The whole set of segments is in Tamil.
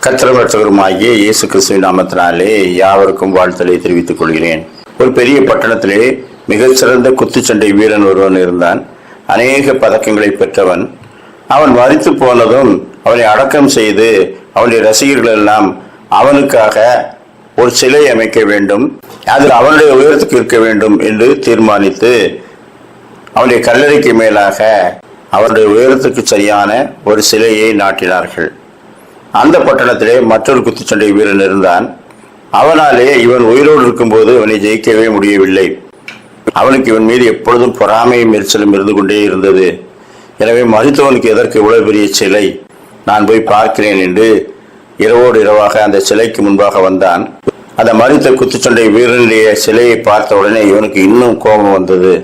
கர்த்தரும் இரட்சகருமாகிய இயேசு கிறிஸ்துவின் நாமத்தினாலே யாவருக்கும் வாழ்த்தலை தெரிவித்துக் கொள்கிறேன். ஒரு பெரிய பட்டணத்திலே மிகச்சிறந்த குத்துச்சண்டை வீரன் ஒருவன் இருந்தான். அநேக பதக்கங்களை பெற்றவன். அவன் மரித்து போனதும் அவனை அடக்கம் செய்து அவனுடைய ரசிகர்கள் எல்லாம் அவனுக்காக ஒரு சிலை அமைக்க வேண்டும், அதில் அவனுடைய உயரத்துக்கு இருக்க வேண்டும் என்று தீர்மானித்து அவனுடைய கல்லறைக்கு மேலாக அவருடைய உயரத்துக்கு சரியான ஒரு சிலையை நாட்டினார்கள். அந்த பட்டணத்திலே மற்றொரு குத்துச்சண்டை வீரன் இருந்தான். அவனாலே இவன் உயிரோடு இருக்கும்போது அவனை ஜெயிக்கவே முடியவில்லை. அவனுக்கு இவன் மீது எப்பொழுதும் பொறாமையும் எரிச்சலும் இருந்து கொண்டே இருந்தது. எனவே மருத்துவனுக்கு எதற்கு இவ்வளவு பெரிய சிலை, நான் போய் பார்க்கிறேன் என்று இரவோடு இரவாக அந்த சிலைக்கு முன்பாக வந்தான். அந்த மரித்த குத்துச்சண்டை வீரனுடைய சிலையை பார்த்த உடனே இவனுக்கு இன்னும் கோபம் வந்தது.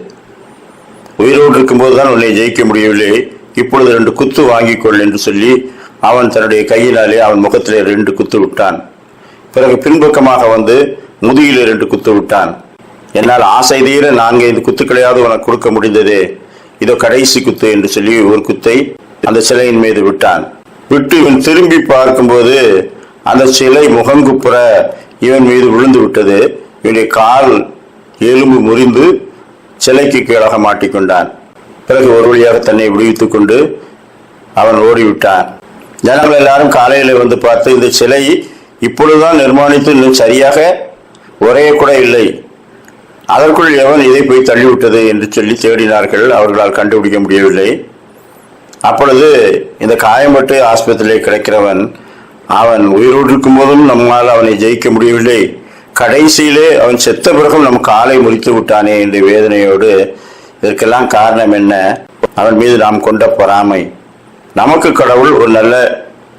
உயிரோடு இருக்கும்போது தான் உன்னை ஜெயிக்க முடியவில்லை, இப்பொழுது 2 குத்து வாங்கிக் கொள் என்று சொல்லி அவன் தன்னுடைய கையினாலே அவன் முகத்திலே 2 குத்து விட்டான். பிறகு பின்பக்கமாக வந்து முதுகிலே 2 குத்து விட்டான். என்னால் ஆசை தீர 4-5 குத்துக்களையாவது உனக்கு கொடுக்க முடிந்ததே, இதோ கடைசி குத்து என்று சொல்லி ஒரு குத்தை அந்த சிலையின் மீது விட்டான். விட்டு இவன் திரும்பி பார்க்கும்போது அந்த சிலை முகங்குப்புற இவன் மீது விழுந்து விட்டது. இவனுடைய கால் எலும்பு முறிந்து சிலைக்கு கீழாக மாட்டிக்கொண்டான். பிறகு ஒரு வழியாக தன்னை விடுவித்துக் கொண்டு அவன் ஓடிவிட்டான். ஜனங்கள் எல்லாரும் காலையில வந்து பார்த்து, இந்த சிலை இப்பொழுதுதான் நிர்மாணித்து இன்னும் சரியாக ஒரே கூட இல்லை, அதற்குள் எவன் இதை போய் தள்ளிவிட்டது என்று சொல்லி தேடினார்கள். அவர்களால் கண்டுபிடிக்க முடியவில்லை. அப்பொழுது இந்த காயம்பட்டு ஆஸ்பத்திரியிலே கிடைக்கிறவன், அவன் உயிரோடு இருக்கும் போதும் நம்மால் அவனை ஜெயிக்க முடியவில்லை, கடைசியிலே அவன் செத்த பிறகும் நம் காலை முறித்து விட்டானே என்ற வேதனையோடு, இதற்கெல்லாம் காரணம் என்ன? அவன் மீது நாம் கொண்ட பொறாமை. நமக்கு கடவுள் ஒரு நல்ல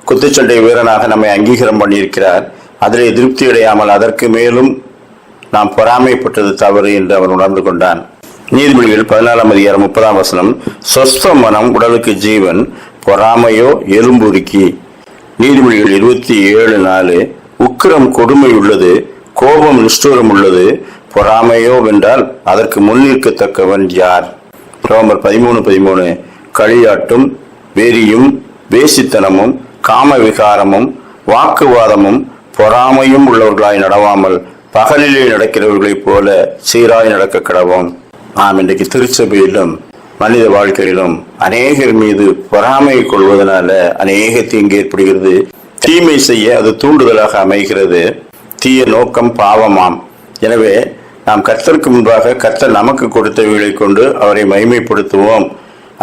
குத்துச்சண்டை வீரனாக நம்மை அங்கீகாரம் பண்ணியிருக்கிறார். அதிலே திருப்தி அடையாமல் அதற்கு மேலும் நாம் பொறாமைப்பட்டது தவறு என்று அவன் உணர்ந்து கொண்டான். நீதிமொழிகள் 14:30 சொஸ்த மனம் உடலுக்கு ஜீவன், பொறாமையோ எலும்புருக்கி. நீதிமொழிகள் 27:4 உக்கிரம் கொடுமை உள்ளது, கோபம் நிஷ்டூரம் உள்ளது, பொறாமையோ வென்றால் அதற்கு முன்னிற்கத்தக்கவன் யார்? ரோமர் 13:13 களியாட்டும் வெறியும் வேசித்தனமும் காம விகாரமும் வாக்குவாதமும் பொறாமையும் உள்ளவர்களாய் நடவாமல் பகலிலே நடக்கிறவர்களைப் போல சீராய் நடக்க கடவோம். நாம் இன்றைக்கு திருச்சபையிலும் மனித வாழ்க்கையிலும் அநேகர் மீது பொறாமை கொள்வதனால அநேக தீங்கு ஏற்படுகிறது. தீமை செய்ய அது தூண்டுதலாக அமைகிறது. தீய நோக்கம் பாவமாம். எனவே நாம் கர்த்தருக்கு முன்பாக கர்த்தர் நமக்கு கொடுத்தவைகளை கொண்டு அவரை மகிமைப்படுத்துவோம்.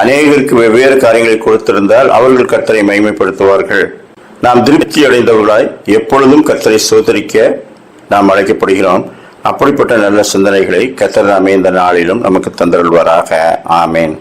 அநேகருக்கு வெவ்வேறு காரியங்களை கொடுத்திருந்தால் அவர்கள் கர்த்தரை மகிமைப்படுத்துவார்கள். நாம் திருப்தி அடைந்தவர்களாய் எப்பொழுதும் கர்த்தரை சோதரிக்க நாம் அழைக்கப்படுகிறோம். அப்படிப்பட்ட நல்ல சிந்தனைகளை கர்த்தர் நாமே இந்த நாளிலும் நமக்கு தந்தருள்வாராக. ஆமேன்.